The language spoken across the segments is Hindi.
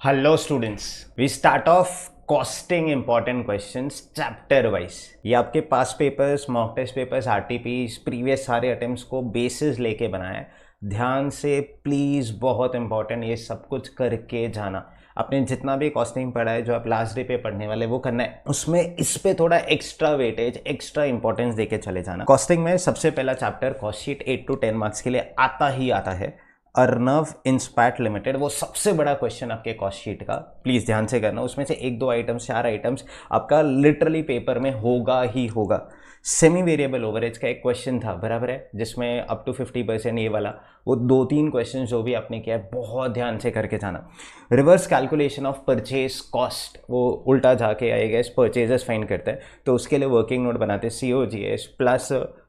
Hello students, we start off costing important questions chapter wise. ये आपके पास papers, mock test papers, RTPs, previous सारे अटेम्प्ट्स को बेसिस लेके बनाया है। ध्यान से प्लीज़, बहुत इंपॉर्टेंट, ये सब कुछ करके जाना। आपने जितना भी कॉस्टिंग पढ़ा है, जो आप लास्ट डे पे पढ़ने वाले, वो करना है। उसमें इस पे थोड़ा एक्स्ट्रा वेटेज, एक्स्ट्रा इंपॉर्टेंस देके चले जाना। कॉस्टिंग में सबसे पहला chapter cost sheet 8 to 10 marks के लिए आता ही आता है। अर्नव इंस्पैट लिमिटेड, वो सबसे बड़ा क्वेश्चन आपके कॉस्ट शीट का, प्लीज ध्यान से करना। उसमें से 1-2 आइटम्स, 4 आइटम्स आपका लिटरली पेपर में होगा ही होगा। सेमी वेरिएबल ओवरेज का एक क्वेश्चन था, बराबर है, जिसमें अप टू 50% ये वाला, वो 2-3 क्वेश्चन जो भी आपने किया है, बहुत ध्यान से करके जाना। Reverse calculation of purchase cost, वो उल्टा जाके आएगा, परचेजेस फाइंड करते हैं, तो उसके लिए वर्किंग नोट बनाते हैं, COGS प्लस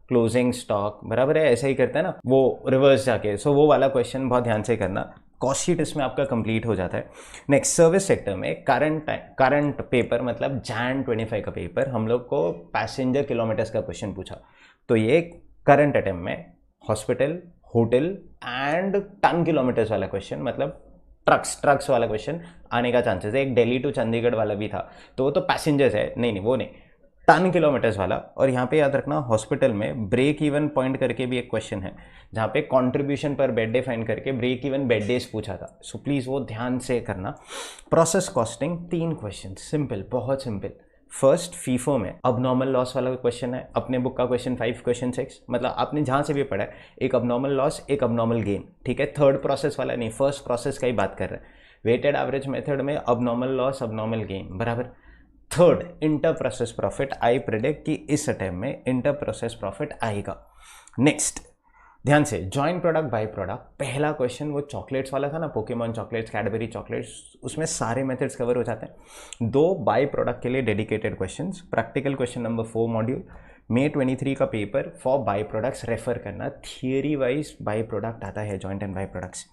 क्लोजिंग स्टॉक, बराबर है, ऐसा ही करता है ना, वो रिवर्स जाके। सो वो वाला क्वेश्चन बहुत ध्यान से करना। कॉस्ट शीट इसमें आपका कंप्लीट हो जाता है। नेक्स्ट, सर्विस सेक्टर में करंट पेपर, मतलब Jan 25 का पेपर, हम लोग को पैसेंजर किलोमीटर्स का क्वेश्चन पूछा। तो ये करंट अटेम्प्ट में hospital, hotel and ton kilometres वाला क्वेश्चन, मतलब ट्रक्स वाला क्वेश्चन आने का चांसेस है। एक दिल्ली टू चंडीगढ़ वाला भी था, तो वो तो पैसेंजर्स है, नहीं वो नहीं, टन किलोमीटर्स वाला। और यहाँ पे याद रखना, हॉस्पिटल में ब्रेक इवन पॉइंट करके भी एक क्वेश्चन है, जहाँ पे कंट्रीब्यूशन पर बेड डे फाइंड करके ब्रेक इवन बेड डेज पूछा था। सो प्लीज़ वो ध्यान से करना। प्रोसेस कॉस्टिंग 3 क्वेश्चन, सिंपल, बहुत सिंपल। फर्स्ट, फीफो में अबनॉर्मल लॉस वाला क्वेश्चन है, अपने बुक का क्वेश्चन 5, क्वेश्चन 6, मतलब आपने जहाँ से भी पढ़ा है, एक अबनॉर्मल लॉस, एक अबनॉर्मल गेन, ठीक है। थर्ड प्रोसेस वाला नहीं, फर्स्ट प्रोसेस का ही बात कर रहे हैं। वेटेड एवरेज मेथड में अबनॉर्मल लॉस, अबनॉर्मल गेन, बराबर। Third, inter process profit, I predict कि इस अटेम्प्ट में इंटर प्रोसेस प्रॉफिट आएगा। नेक्स्ट, ध्यान से, जॉइंट प्रोडक्ट बाय प्रोडक्ट, पहला क्वेश्चन वो चॉकलेट्स वाला था ना, पोकेमॉन चॉकलेट्स, कैडबरी चॉकलेट्स, उसमें सारे मेथड्स कवर हो जाते हैं। 2 बाय प्रोडक्ट के लिए dedicated questions, practical question number 4 module, May 23 का paper for by products refer करना। थियरी वाइज बाय प्रोडक्ट आता है, joint and by products,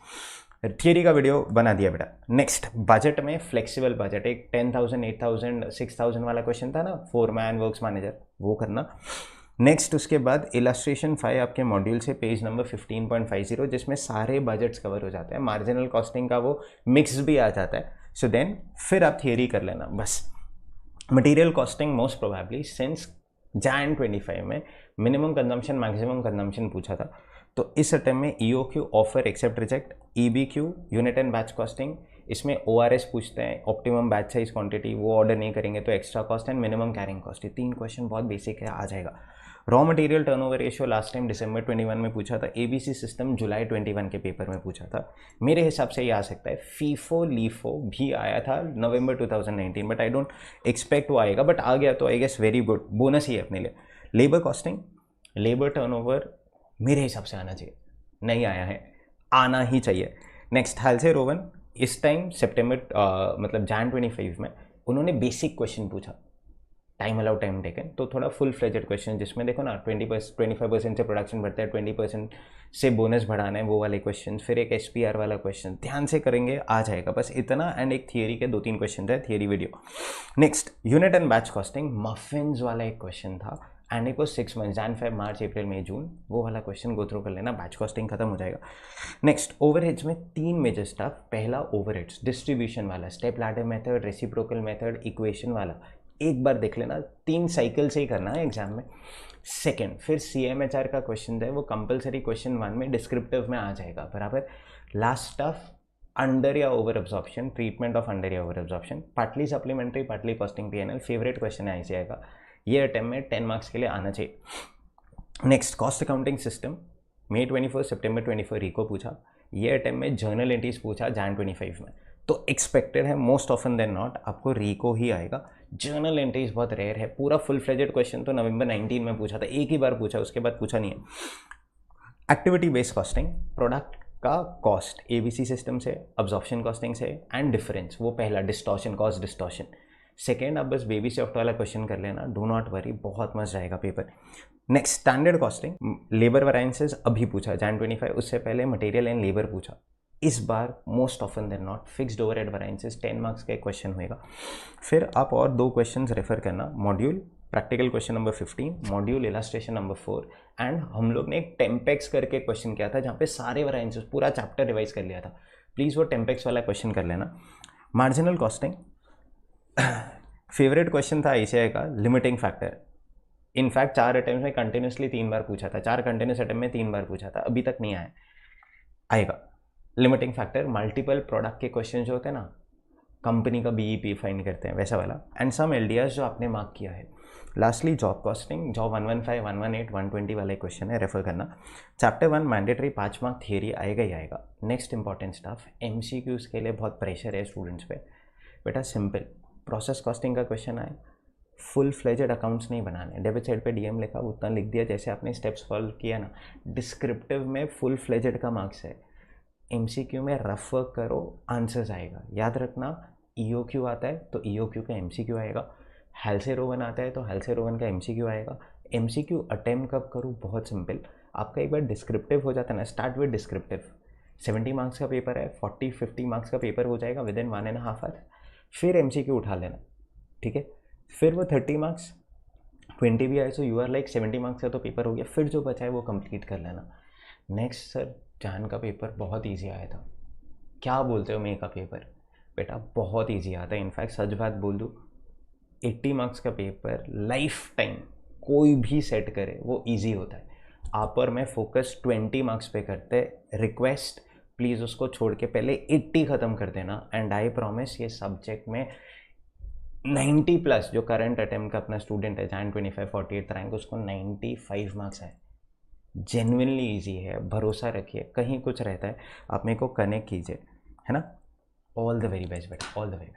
theory का वीडियो बना दिया बेटा। नेक्स्ट, बजट में फ्लेक्सिबल बजट, एक 10,000, 8,000, 6,000 वाला क्वेश्चन था ना, फोरमैन, वर्क्स मैनेजर, वो करना। नेक्स्ट, उसके बाद इलस्ट्रेशन 5 आपके मॉड्यूल से, पेज नंबर 15.50, जिसमें सारे बजट्स कवर हो जाते हैं, मार्जिनल कॉस्टिंग का वो मिक्स भी आ जाता है। सो देन फिर आप थियरी कर लेना बस। Material costing most probably since Jan 25 में मिनिमम कंजम्पशन, मैक्सिमम कंजम्पशन पूछा था, तो इस अटेम्प्ट में EOQ, offer accept reject, EBQ, unit and batch costing, इसमें ORS पूछते हैं, ऑप्टिमम बैच साइज क्वांटिटी, वो ऑर्डर नहीं करेंगे तो extra cost, and minimum carrying cost. ये 3 क्वेश्चन बहुत बेसिक है, आ जाएगा। Raw material turnover ratio last time December 21 में पूछा था, ABC सिस्टम जुलाई 21 के पेपर में पूछा था, मेरे हिसाब से ये आ सकता है। फीफो लीफो भी आया था November 2019, but I don't expect वो आएगा, बट आ गया तो I guess very good, bonus ही है अपने लिए। लेबर कॉस्टिंग, लेबर टर्नओवर मेरे हिसाब से आना चाहिए, नहीं आया है, आना ही चाहिए। नेक्स्ट, हालसे रोवन, इस टाइम सितंबर मतलब Jan 25 में उन्होंने बेसिक क्वेश्चन पूछा, टाइम अलाउड, टाइम टेकन, तो थोड़ा फुल फ्लेजेड क्वेश्चन, जिसमें देखो ना 25% से प्रोडक्शन बढ़ता है, 20% से बोनस बढ़ाना है, वो वाले क्वेश्चन, फिर एक SPR वाला क्वेश्चन, ध्यान से करेंगे आ जाएगा, बस इतना। एंड एक थियरी के 2-3 क्वेश्चन है, theory video. Next, unit and batch costing, muffins वाला एक क्वेश्चन था, एंड एक वो 6 month, Jan, Feb, March, April, May, June, वो वाला क्वेश्चन गो थ्रू कर लेना, बैच कॉस्टिंग खत्म हो जाएगा। नेक्स्ट, ओवरहेड्स में 3 मेजर स्टफ। पहला ओवरहेड्स, डिस्ट्रीब्यूशन वाला, step ladder method, reciprocal method, equation वाला, एक बार देख लेना, 3 साइकिल से ही करना है एग्जाम में। सेकेंड, फिर CMHR का क्वेश्चन है, वो कंपलसरी क्वेश्चन 1 में डिस्क्रिप्टिव में आ जाएगा, बराबर। लास्ट स्टफ, अंडर या over absorption, treatment of under या over absorption, partly supplementary, partly costing PNL, favourite question है, ऐसे आएगा, ये अटेम्प्ट में 10 मार्क्स के लिए आना चाहिए। Next, cost accounting system, May 21, September 24 रिको पूछा, ये अटेम्प्ट में जर्नल एंट्रीज पूछा Jan 25 में, तो एक्सपेक्टेड है मोस्ट ऑफन देन नॉट आपको रिको ही आएगा। जर्नल एंट्रीज बहुत रेयर है, पूरा फुल फ्लेजेड क्वेश्चन तो November 19 में पूछा था, एक ही बार पूछा, उसके बाद पूछा नहीं है। एक्टिविटी बेस्ड कॉस्टिंग, प्रोडक्ट का कॉस्ट ABC सिस्टम से, अब्जॉर्प्शन कॉस्टिंग से, एंड डिफरेंस, वो पहला डिस्टॉर्शन, कॉस्ट डिस्टॉर्शन। सेकेंड, आप बस बेबी सॉफ्ट वाला क्वेश्चन कर लेना, डू नॉट वरी, बहुत मस्त जाएगा paper. Next, standard costing, labour variances अभी पूछा Jan 25, उससे पहले मटेरियल एंड लेबर पूछा। इस बार most often then not fixed overhead variances 10 marks का क्वेश्चन होएगा। फिर आप और 2 क्वेश्चंस रेफर करना, module practical question number 15, module illustration number 4, and हम लोग ने एक टेम्पेक्स करके क्वेश्चन किया था, जहाँ पे सारे वेरिएंसेस पूरा चैप्टर रिवाइज कर लिया था, प्लीज़ वो टेम्पेक्स वाला क्वेश्चन कर लेना। मार्जिनल कॉस्टिंग फेवरेट क्वेश्चन था ICI का, लिमिटिंग फैक्टर। इनफैक्ट 4 अटेम्प्ट में कंटिन्यूसली 3 बार पूछा था, 4 कंटिन्यूस अटेम्प्ट में 3 बार पूछा था, अभी तक नहीं आया, आएगा। लिमिटिंग फैक्टर मल्टीपल प्रोडक्ट के क्वेश्चन जो होते हैं ना, कंपनी का BEP फाइंड करते हैं, वैसा वाला, एंड सम LDRs जो आपने मार्क किया है। लास्टली जॉब कॉस्टिंग, जॉब 115, 118, 120 वाले क्वेश्चन है, रेफर करना। चैप्टर 1 मैंडेटरी 5 मार्क थियरी आएगा ही आएगा। नेक्स्ट इंपॉर्टेंट स्टाफ, MCQs के लिए बहुत प्रेशर है स्टूडेंट्स पे। बेटा सिंपल, प्रोसेस कॉस्टिंग का क्वेश्चन आए, फुल फ्लेजेड अकाउंट्स नहीं बनाने, डेबिट साइड पे DM लिखा उतना लिख दिया, जैसे आपने स्टेप्स फॉलो किया ना। डिस्क्रिप्टिव में फुल फ्लेजेड का मार्क्स है, MCQ में रफ वर्क करो, आंसर्स आएगा। याद रखना, EOQ आता है तो EOQ का MCQ आएगा, हेल्सेरोवन आता है तो हेल्सेरोवन का MCQ आएगा। MCQ अटेम्प्ट कब करूँ, बहुत सिंपल, आपका एक बार डिस्क्रिप्टिव हो जाता है ना, स्टार्ट विद डिस्क्रिप्टिव। 70 मार्क्स का पेपर है, 40-50 मार्क्स का पेपर हो जाएगा विद इन 1.5 आवर, फिर MCQ उठा लेना, ठीक है। फिर वो 30 मार्क्स 20 भी आए तो यू आर लाइक 70 मार्क्स का तो पेपर हो गया, फिर जो बचा है वो कंप्लीट कर लेना। नेक्स्ट सर, जान का पेपर बहुत ईजी आया था, क्या बोलते हो, मे का पेपर बेटा बहुत ईजी आता है। इनफैक्ट सच बात बोल दूँ, 80 मार्क्स का पेपर लाइफ टाइम कोई भी सेट करे वो इजी होता है। आप और मैं फोकस 20 मार्क्स पे करते, रिक्वेस्ट प्लीज़ उसको छोड़ के पहले 80 ख़त्म कर देना, एंड आई प्रॉमिस ये सब्जेक्ट में 90+ जो करंट अटेम्प्ट का अपना स्टूडेंट है, जैन 25 48 रैंक, उसको 95 मार्क्स है। जेन्युइनली ईजी है, भरोसा रखिए, कहीं कुछ रहता है आप मेरे को कनेक्ट कीजिए, है ना। ऑल द वेरी बेस्ट बेटा, ऑल द वेरी बेस्ट।